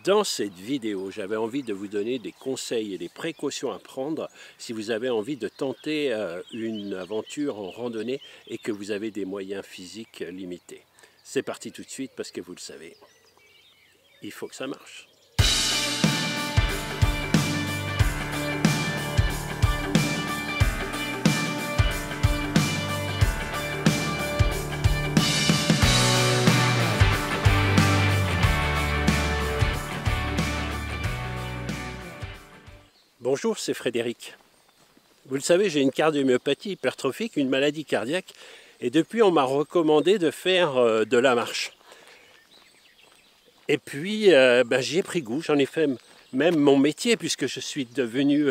Dans cette vidéo, j'avais envie de vous donner des conseils et des précautions à prendre si vous avez envie de tenter une aventure en randonnée et que vous avez des moyens physiques limités. C'est parti tout de suite parce que vous le savez, il faut que ça marche. Bonjour, c'est Frédéric. Vous le savez, j'ai une cardiomyopathie hypertrophique, une maladie cardiaque, et depuis on m'a recommandé de faire de la marche. Et puis j'y ai pris goût, j'en ai fait même mon métier puisque je suis devenu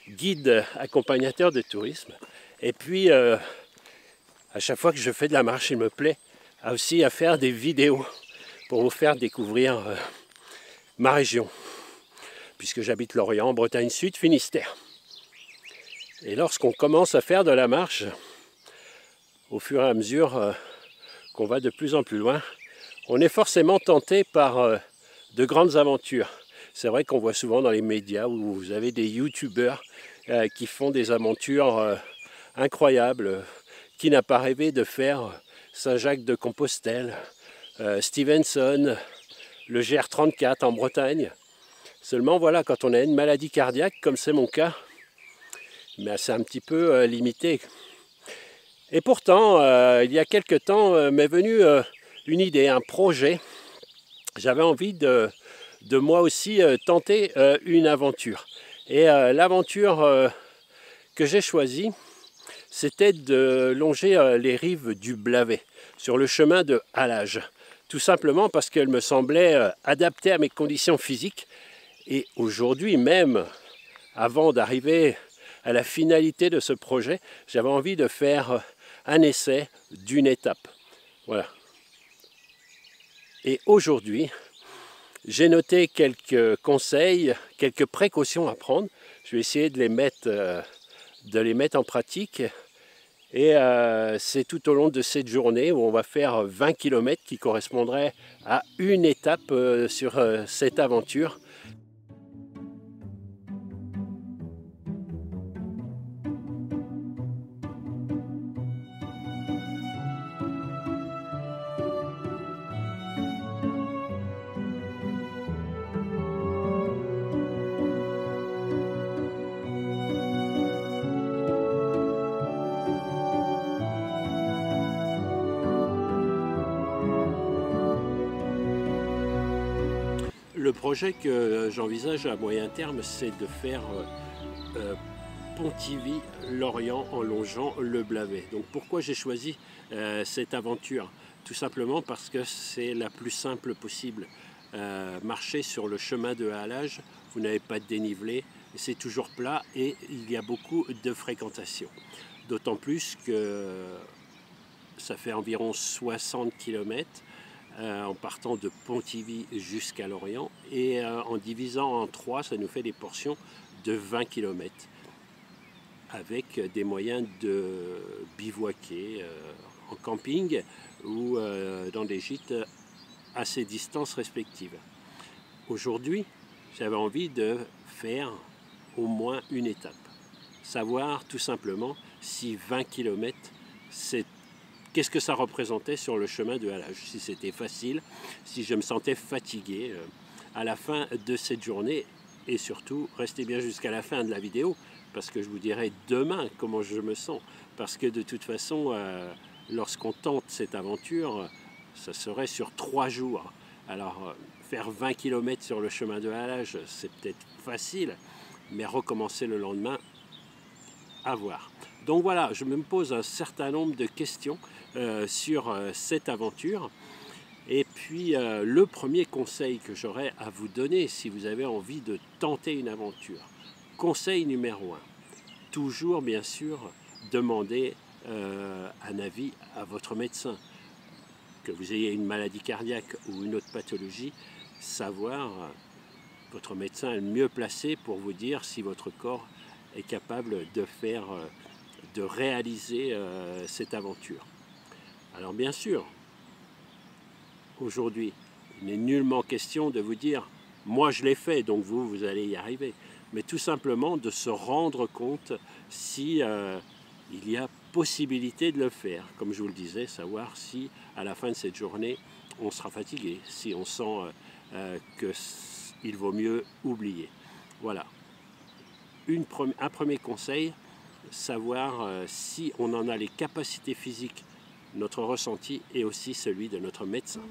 guide accompagnateur de tourisme. Et puis à chaque fois que je fais de la marche, il me plaît aussi à faire des vidéos pour vous faire découvrir ma région, puisque j'habite Lorient, Bretagne Sud, Finistère. Et lorsqu'on commence à faire de la marche, au fur et à mesure qu'on va de plus en plus loin, on est forcément tenté par de grandes aventures. C'est vrai qu'on voit souvent dans les médias où vous avez des youtubeurs qui font des aventures incroyables. Qui n'a pas rêvé de faire Saint-Jacques-de-Compostelle, Stevenson, le GR34 en Bretagne. Seulement voilà, quand on a une maladie cardiaque, comme c'est mon cas, c'est un petit peu limité. Et pourtant, il y a quelque temps, m'est venue une idée, un projet. J'avais envie de moi aussi tenter une aventure. Et l'aventure que j'ai choisie, c'était de longer les rives du Blavet, sur le chemin de Halage. Tout simplement parce qu'elle me semblait adaptée à mes conditions physiques. Et aujourd'hui même, avant d'arriver à la finalité de ce projet, j'avais envie de faire un essai d'une étape. Voilà. Et aujourd'hui, j'ai noté quelques conseils, quelques précautions à prendre. Je vais essayer de les mettre en pratique. Et c'est tout au long de cette journée où on va faire 20 km qui correspondrait à une étape sur cette aventure. Le projet que j'envisage à moyen terme, c'est de faire Pontivy-Lorient en longeant le Blavet. Donc pourquoi j'ai choisi cette aventure? Tout simplement parce que c'est la plus simple possible. Marcher sur le chemin de halage, vous n'avez pas de dénivelé, c'est toujours plat et il y a beaucoup de fréquentation. D'autant plus que ça fait environ 60 km. En partant de Pontivy jusqu'à Lorient et en divisant en 3, ça nous fait des portions de 20 km avec des moyens de bivouaquer en camping ou dans des gîtes à ces distances respectives. Aujourd'hui, j'avais envie de faire au moins une étape, savoir tout simplement si 20 km c'est qu'est-ce que ça représentait sur le chemin de halage, si c'était facile, si je me sentais fatigué à la fin de cette journée. Et surtout, restez bien jusqu'à la fin de la vidéo, parce que je vous dirai demain comment je me sens. Parce que de toute façon, lorsqu'on tente cette aventure, ça serait sur 3 jours. Alors, faire 20 km sur le chemin de halage, c'est peut-être facile, mais recommencer le lendemain, à voir. Donc voilà, je me pose un certain nombre de questions sur cette aventure. Et puis le premier conseil que j'aurais à vous donner si vous avez envie de tenter une aventure, conseil numéro 1, toujours bien sûr demander un avis à votre médecin. Que vous ayez une maladie cardiaque ou une autre pathologie, savoir, votre médecin est le mieux placé pour vous dire si votre corps est capable de réaliser cette aventure. Alors bien sûr, aujourd'hui, il n'est nullement question de vous dire Moi, je l'ai fait, donc vous allez y arriver. Mais tout simplement de se rendre compte si il y a possibilité de le faire. Comme je vous le disais, savoir si à la fin de cette journée, on sera fatigué, si on sent qu'il vaut mieux oublier. Voilà. Un premier conseil, savoir si on en a les capacités physiques, notre ressenti et aussi celui de notre médecin.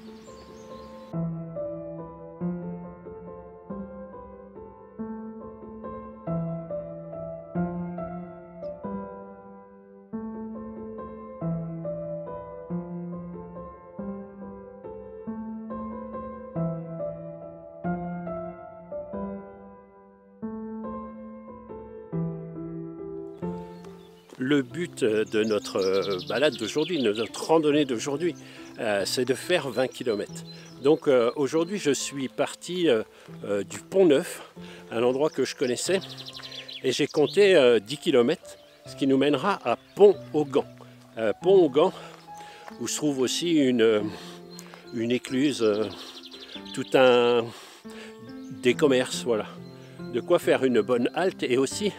Le but de notre balade d'aujourd'hui, de notre randonnée d'aujourd'hui, c'est de faire 20 km. Donc aujourd'hui, je suis parti du Pont Neuf, un endroit que je connaissais, et j'ai compté 10 km, ce qui nous mènera à Pont-au-Gant. Pont-au-Gant, où se trouve aussi une écluse, des commerces, voilà. De quoi faire une bonne halte et aussi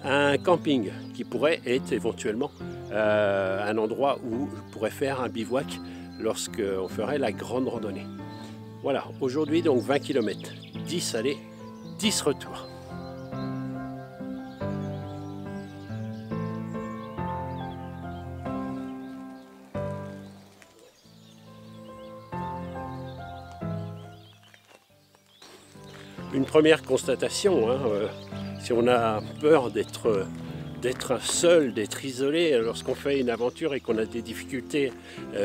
un camping qui pourrait être éventuellement un endroit où je pourrais faire un bivouac lorsqu'on ferait la grande randonnée. Voilà, aujourd'hui donc 20 km, 10 allées, 10 retours. Une première constatation, hein, si on a peur d'être seul, d'être isolé lorsqu'on fait une aventure et qu'on a des difficultés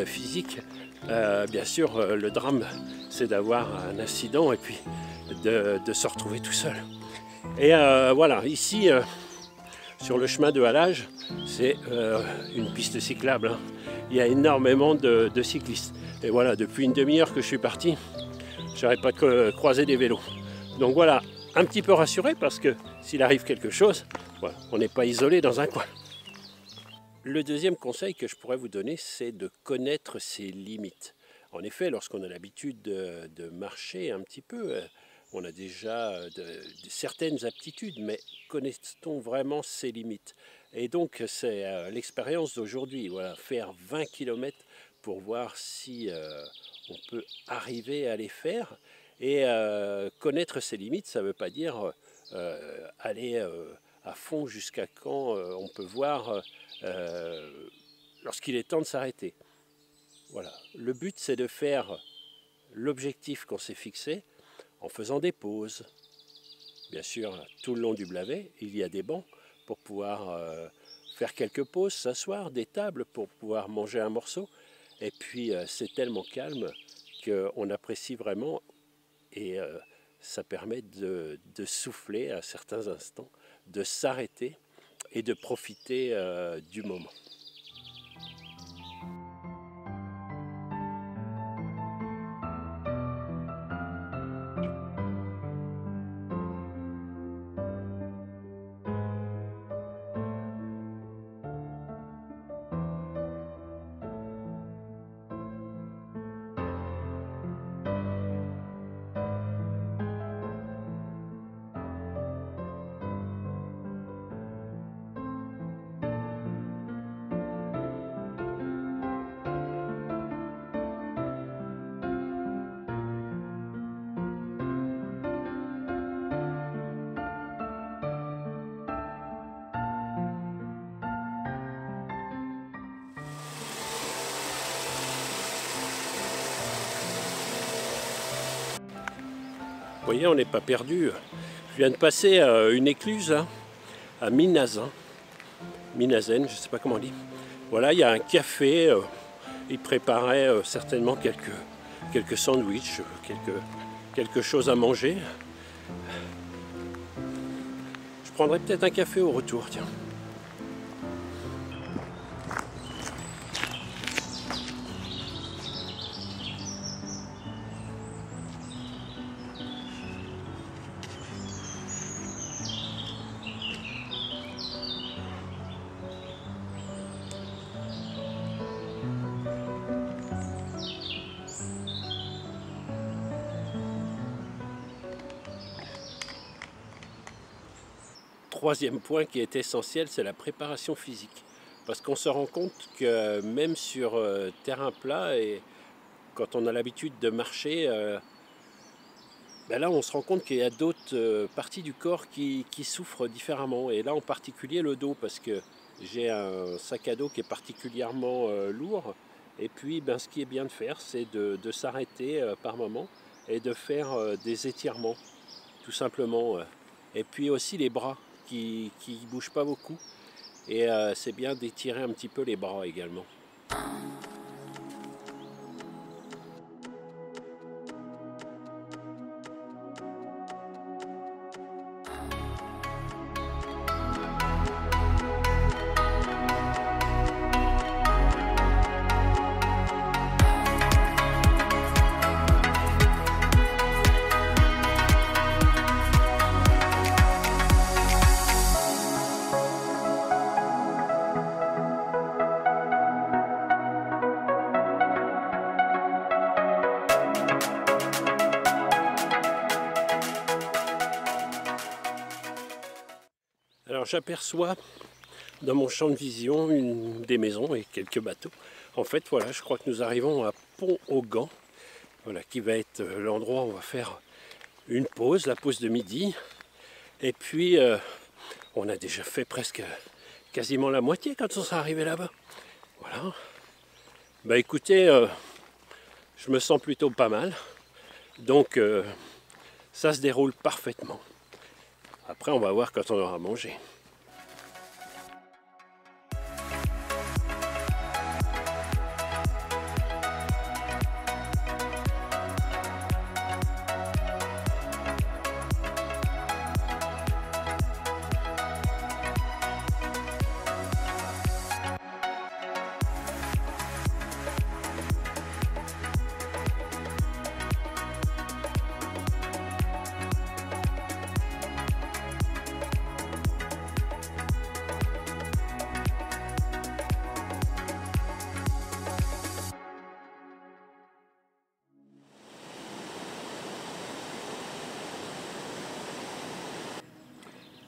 physiques, bien sûr le drame c'est d'avoir un accident et puis de se retrouver tout seul. Et voilà, ici sur le chemin de halage, c'est une piste cyclable, hein. Il y a énormément de cyclistes. Et voilà, depuis une demi-heure que je suis parti, j'arrête pas de croiser des vélos. Donc voilà, un petit peu rassuré parce que s'il arrive quelque chose, voilà, on n'est pas isolé dans un coin. Le deuxième conseil que je pourrais vous donner, c'est de connaître ses limites. En effet, lorsqu'on a l'habitude de marcher un petit peu, on a déjà certaines aptitudes, mais connaît-on vraiment ses limites? Et donc c'est l'expérience d'aujourd'hui, voilà, faire 20 km pour voir si on peut arriver à les faire. Et connaître ses limites, ça ne veut pas dire aller à fond jusqu'à quand on peut voir lorsqu'il est temps de s'arrêter. Voilà. Le but, c'est de faire l'objectif qu'on s'est fixé en faisant des pauses. Bien sûr, tout le long du Blavet, il y a des bancs pour pouvoir faire quelques pauses, s'asseoir, des tables pour pouvoir manger un morceau. Et puis, c'est tellement calme qu'on apprécie vraiment. Et ça permet de souffler à certains instants, de s'arrêter et de profiter du moment. Vous voyez, on n'est pas perdu. Je viens de passer une écluse hein, à Minazin, Minazen, je ne sais pas comment on dit. Voilà, il y a un café, ils préparaient certainement quelques sandwichs, quelque chose à manger. Je prendrai peut-être un café au retour, tiens. troisième point qui est essentiel, c'est la préparation physique. Parce qu'on se rend compte que même sur terrain plat, et quand on a l'habitude de marcher, ben là on se rend compte qu'il y a d'autres parties du corps qui souffrent différemment. Et là en particulier le dos, parce que j'ai un sac à dos qui est particulièrement lourd. Et puis ben, ce qui est bien de faire, c'est de s'arrêter par moment et de faire des étirements, tout simplement. Et puis aussi les bras qui ne bougent pas beaucoup. Et c'est bien d'étirer un petit peu les bras également. Alors j'aperçois dans mon champ de vision des maisons et quelques bateaux. En fait, voilà, je crois que nous arrivons à Pont-au-Gant, voilà, qui va être l'endroit où on va faire une pause, la pause de midi. Et puis, on a déjà fait presque quasiment la moitié quand on sera arrivé là-bas. Voilà. Bah écoutez, je me sens plutôt pas mal. Donc, ça se déroule parfaitement. Après, on va voir quand on aura mangé.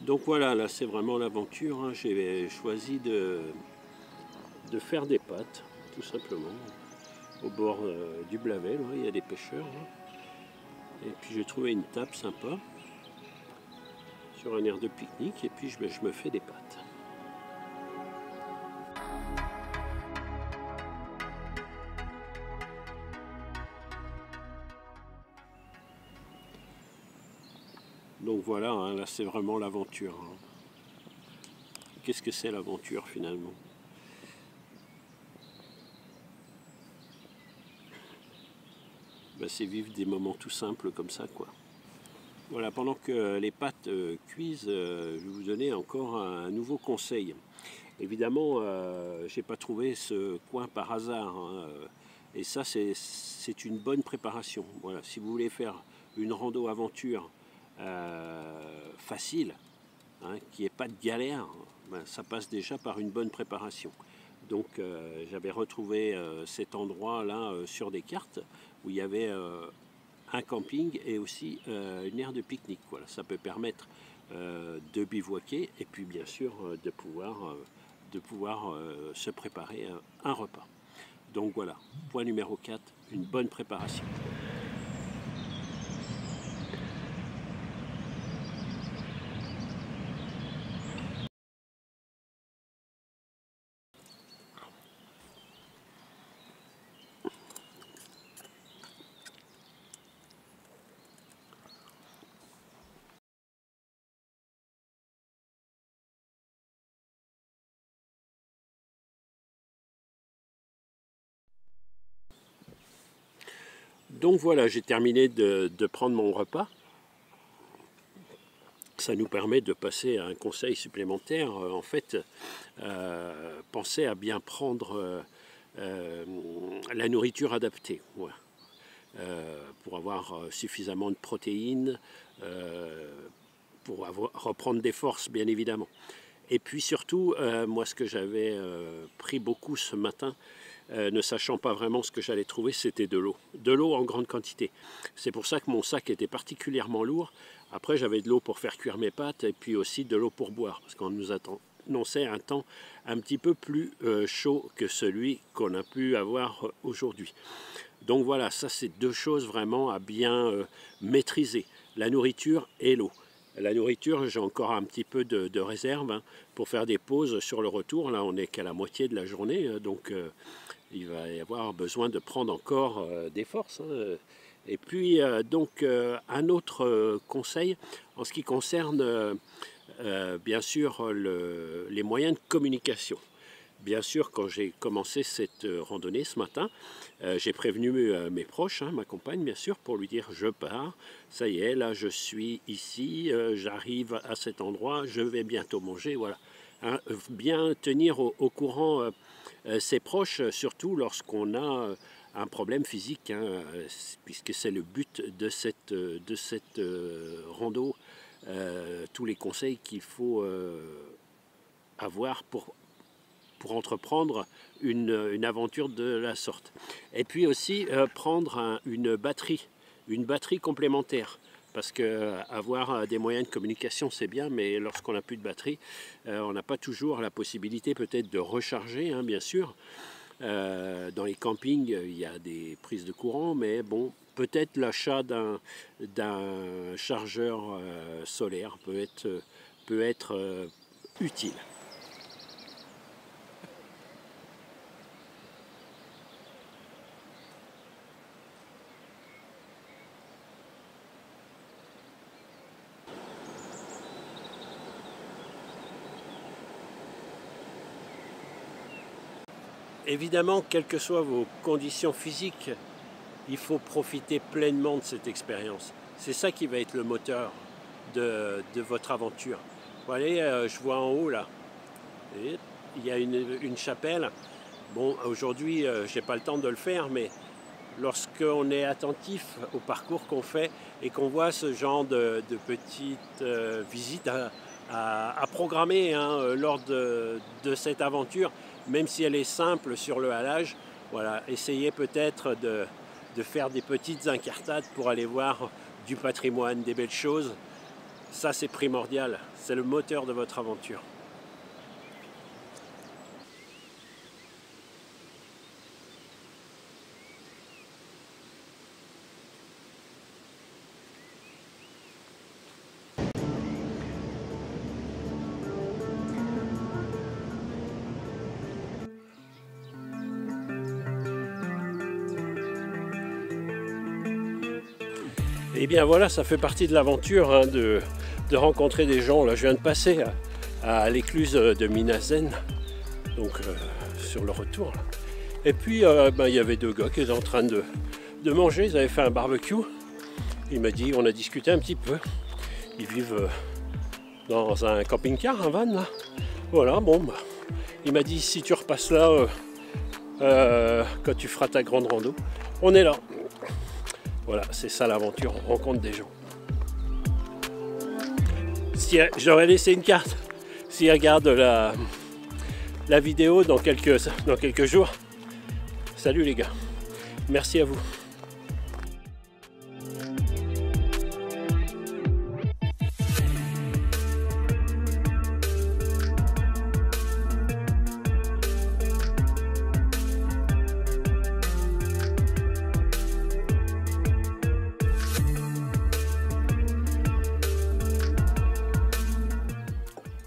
Donc voilà, là c'est vraiment l'aventure, hein. J'ai choisi de faire des pâtes, tout simplement, au bord du Blavet, là, il y a des pêcheurs. Hein. Et puis j'ai trouvé une table sympa, sur un air de pique-nique, et puis je me fais des pâtes. Donc voilà, hein, là c'est vraiment l'aventure. Hein. Qu'est-ce que c'est l'aventure finalement? Ben, c'est vivre des moments tout simples comme ça, quoi. Voilà, pendant que les pâtes cuisent, je vais vous donner encore un nouveau conseil. Évidemment, je n'ai pas trouvé ce coin par hasard. Hein, et ça, c'est une bonne préparation. Voilà, si vous voulez faire une rando aventure facile, hein, qui n'est pas de galère, ben, ça passe déjà par une bonne préparation. Donc j'avais retrouvé cet endroit-là sur des cartes où il y avait un camping et aussi une aire de pique-nique. Voilà, ça peut permettre de bivouaquer et puis bien sûr de pouvoir se préparer un repas. Donc voilà, point numéro 4, une bonne préparation. Donc voilà, j'ai terminé de prendre mon repas. Ça nous permet de passer à un conseil supplémentaire. En fait, pensez à bien prendre la nourriture adaptée. Voilà. Pour avoir suffisamment de protéines, pour reprendre des forces, bien évidemment. Et puis surtout, moi, ce que j'avais pris beaucoup ce matin, ne sachant pas vraiment ce que j'allais trouver, c'était de l'eau. De l'eau en grande quantité. C'est pour ça que mon sac était particulièrement lourd. Après, j'avais de l'eau pour faire cuire mes pâtes et puis aussi de l'eau pour boire. Parce qu'on nous annonçait un temps un petit peu plus chaud que celui qu'on a pu avoir aujourd'hui. Donc voilà, ça c'est deux choses vraiment à bien maîtriser. La nourriture et l'eau. La nourriture, j'ai encore un petit peu de réserve hein, pour faire des pauses sur le retour. Là, on n'est qu'à la moitié de la journée, donc il va y avoir besoin de prendre encore des forces. Hein. Et puis, un autre conseil en ce qui concerne, bien sûr, les moyens de communication. Bien sûr, quand j'ai commencé cette randonnée ce matin, j'ai prévenu mes proches, hein, ma compagne bien sûr, pour lui dire je pars, ça y est, là je suis ici, j'arrive à cet endroit, je vais bientôt manger, voilà. Hein, bien tenir au courant ses proches, surtout lorsqu'on a un problème physique, hein, puisque c'est le but de cette rando, tous les conseils qu'il faut avoir pour entreprendre une aventure de la sorte. Et puis aussi prendre une batterie complémentaire. Parce que avoir des moyens de communication c'est bien, mais lorsqu'on n'a plus de batterie, on n'a pas toujours la possibilité peut-être de recharger, hein, bien sûr. Dans les campings, il y a des prises de courant, mais bon, peut-être l'achat d'un chargeur solaire peut être utile. Évidemment, quelles que soient vos conditions physiques, il faut profiter pleinement de cette expérience. C'est ça qui va être le moteur de votre aventure. Bon, allez, je vois en haut là, et il y a une chapelle. Bon, aujourd'hui, je n'ai pas le temps de le faire, mais lorsqu'on est attentif au parcours qu'on fait et qu'on voit ce genre de petites visites à programmer hein, lors de cette aventure, même si elle est simple sur le halage, voilà, essayez peut-être de faire des petites incartades pour aller voir du patrimoine, des belles choses. Ça, c'est primordial, c'est le moteur de votre aventure. Et bien voilà, ça fait partie de l'aventure hein, de rencontrer des gens. Là, je viens de passer à l'écluse de Minazen, donc sur le retour. Là. Et puis, il y avait deux gars qui étaient en train de manger. Ils avaient fait un barbecue. Il m'a dit, on a discuté un petit peu. Ils vivent dans un camping-car, un van là. Voilà, bon, il m'a dit, si tu repasses là, quand tu feras ta grande rando, on est là. Voilà, c'est ça l'aventure, on rencontre des gens. Si, j'aurais laissé une carte. S'ils regardent la vidéo dans quelques jours. Salut les gars, merci à vous.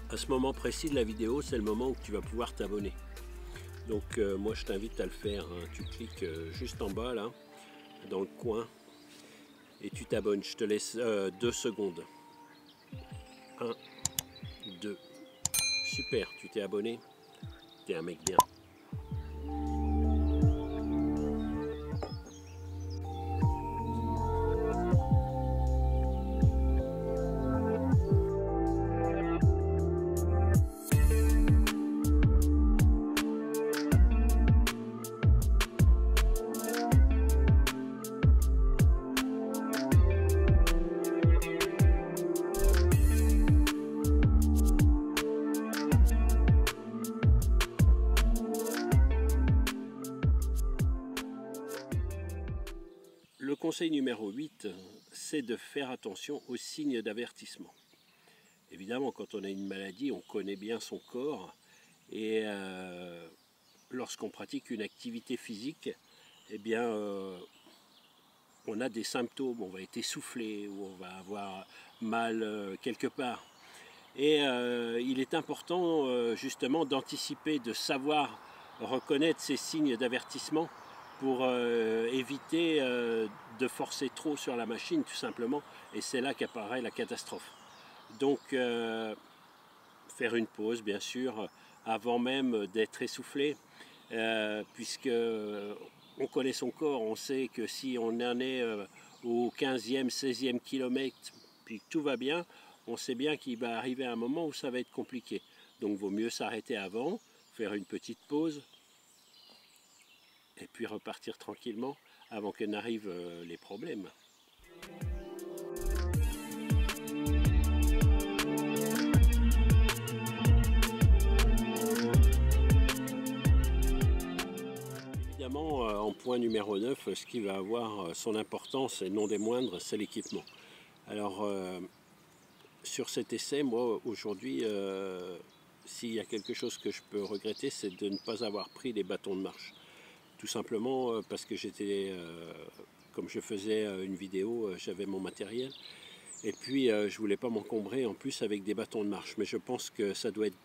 À ce moment précis de la vidéo, c'est le moment où tu vas pouvoir t'abonner. Donc moi je t'invite à le faire, hein. Tu cliques juste en bas là, dans le coin, et tu t'abonnes. Je te laisse 2 secondes. 1, 2. Super, tu t'es abonné. T'es un mec bien. conseil numéro 8, c'est de faire attention aux signes d'avertissement. Évidemment, quand on a une maladie, on connaît bien son corps et lorsqu'on pratique une activité physique, eh bien, on a des symptômes, on va être essoufflé ou on va avoir mal quelque part. Et il est important justement d'anticiper, de savoir reconnaître ces signes d'avertissement pour éviter de forcer trop sur la machine tout simplement, et c'est là qu'apparaît la catastrophe. Donc faire une pause bien sûr avant même d'être essoufflé, puisque on connaît son corps, on sait que si on en est au 15e, 16e kilomètre, puis que tout va bien, on sait bien qu'il va arriver un moment où ça va être compliqué. Donc il vaut mieux s'arrêter avant, faire une petite pause, et puis repartir tranquillement avant que n'arrivent les problèmes. Évidemment, en point numéro 9, ce qui va avoir son importance, et non des moindres, c'est l'équipement. Alors, sur cet essai, moi, aujourd'hui, s'il y a quelque chose que je peux regretter, c'est de ne pas avoir pris des bâtons de marche. Tout simplement parce que j'étais, comme je faisais une vidéo, j'avais mon matériel. Et puis, je ne voulais pas m'encombrer en plus avec des bâtons de marche. Mais je pense que ça doit être,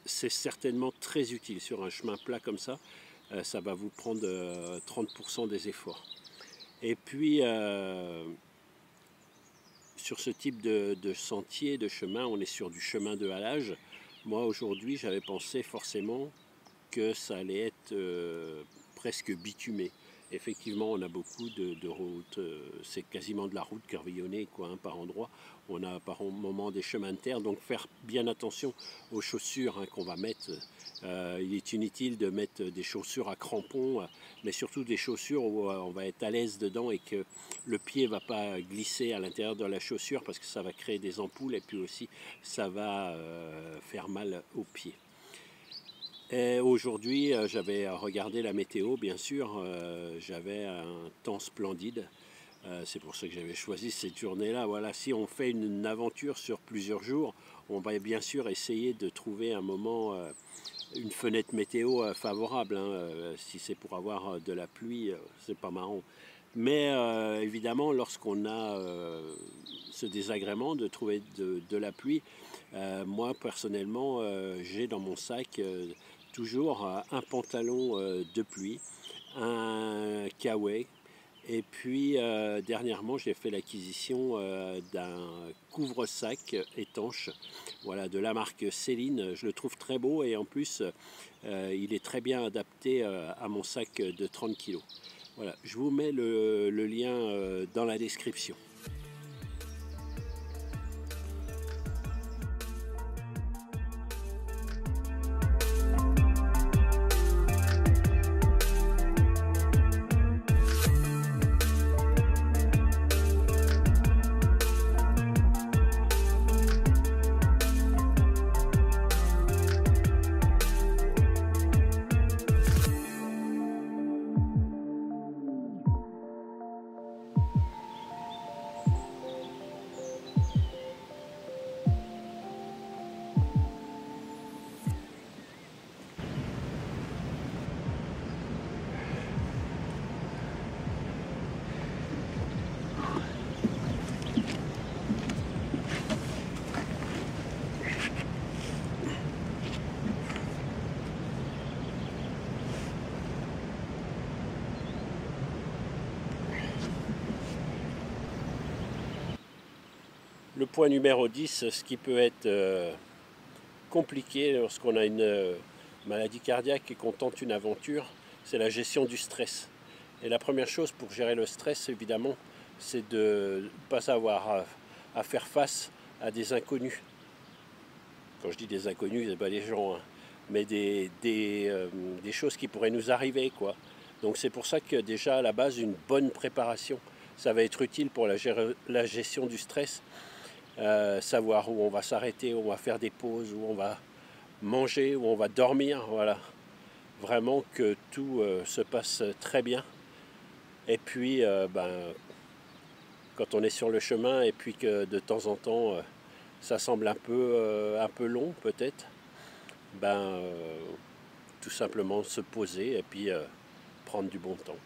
c'est certainement très utile sur un chemin plat comme ça. Ça va vous prendre 30% des efforts. Et puis, sur ce type de sentier, de chemin, on est sur du chemin de halage. Moi, aujourd'hui, j'avais pensé forcément que ça allait être presque bitumé. Effectivement, on a beaucoup de routes, c'est quasiment de la route carvillonnée quoi, hein, par endroits. On a par moment des chemins de terre, donc faire bien attention aux chaussures hein, qu'on va mettre. Il est inutile de mettre des chaussures à crampons, mais surtout des chaussures où on va être à l'aise dedans et que le pied ne va pas glisser à l'intérieur de la chaussure parce que ça va créer des ampoules et puis aussi ça va faire mal aux pieds. Aujourd'hui, j'avais regardé la météo, bien sûr, j'avais un temps splendide. C'est pour ça que j'avais choisi cette journée-là. Voilà, si on fait une aventure sur plusieurs jours, on va bien sûr essayer de trouver un moment, une fenêtre météo favorable. Hein. Si c'est pour avoir de la pluie, c'est pas marrant. Mais évidemment, lorsqu'on a ce désagrément de trouver de la pluie, moi personnellement, j'ai dans mon sac toujours un pantalon de pluie, un kawaii, et puis dernièrement j'ai fait l'acquisition d'un couvre-sac étanche, voilà, de la marque Céline. Je le trouve très beau et en plus il est très bien adapté à mon sac de 30 kg. Voilà, je vous mets le lien dans la description. Le point numéro 10, ce qui peut être compliqué lorsqu'on a une maladie cardiaque et qu'on tente une aventure, c'est la gestion du stress. Et la première chose pour gérer le stress, évidemment, c'est de ne pas avoir à faire face à des inconnus. Quand je dis des inconnus, ce n'est pas des gens, hein, mais des choses qui pourraient nous arriver, quoi. Donc c'est pour ça que déjà à la base, une bonne préparation, ça va être utile pour la gestion du stress. Savoir où on va s'arrêter, où on va faire des pauses, où on va manger, où on va dormir, voilà. Vraiment que tout se passe très bien. Et puis, quand on est sur le chemin et puis que de temps en temps ça semble un peu long peut-être, tout simplement se poser et puis prendre du bon temps.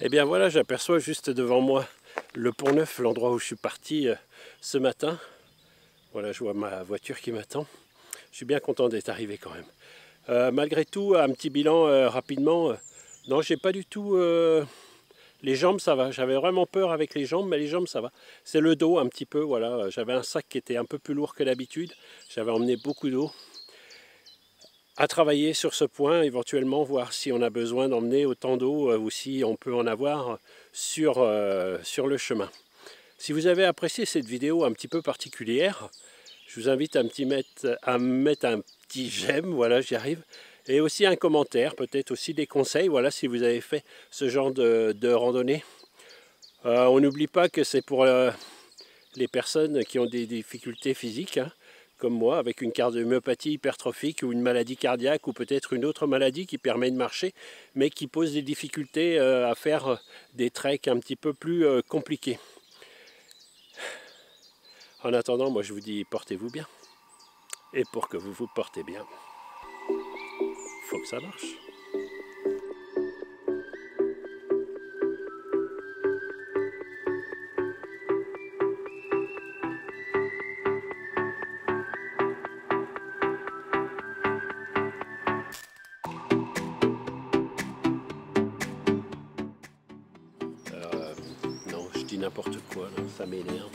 Et bien voilà, j'aperçois juste devant moi le Pont-Neuf, l'endroit où je suis parti ce matin. Voilà, je vois ma voiture qui m'attend. Je suis bien content d'être arrivé quand même. Malgré tout, un petit bilan rapidement. Non, j'ai pas du tout... les jambes, ça va. J'avais vraiment peur avec les jambes, mais les jambes, ça va. C'est le dos un petit peu, voilà. J'avais un sac qui était un peu plus lourd que d'habitude. J'avais emmené beaucoup d'eau. À travailler sur ce point, éventuellement voir si on a besoin d'emmener autant d'eau ou si on peut en avoir sur le chemin. Si vous avez apprécié cette vidéo un petit peu particulière, je vous invite à mettre un petit j'aime, voilà, j'y arrive, et aussi un commentaire, peut-être aussi des conseils, voilà, si vous avez fait ce genre de randonnée. On n'oublie pas que c'est pour les personnes qui ont des difficultés physiques, hein, comme moi, avec une cardiomyopathie hypertrophique ou une maladie cardiaque ou peut-être une autre maladie qui permet de marcher, mais qui pose des difficultés à faire des treks un petit peu plus compliqués. En attendant, moi je vous dis portez-vous bien. Et pour que vous vous portez bien, il faut que ça marche. Non, je dis n'importe quoi, là, ça m'énerve.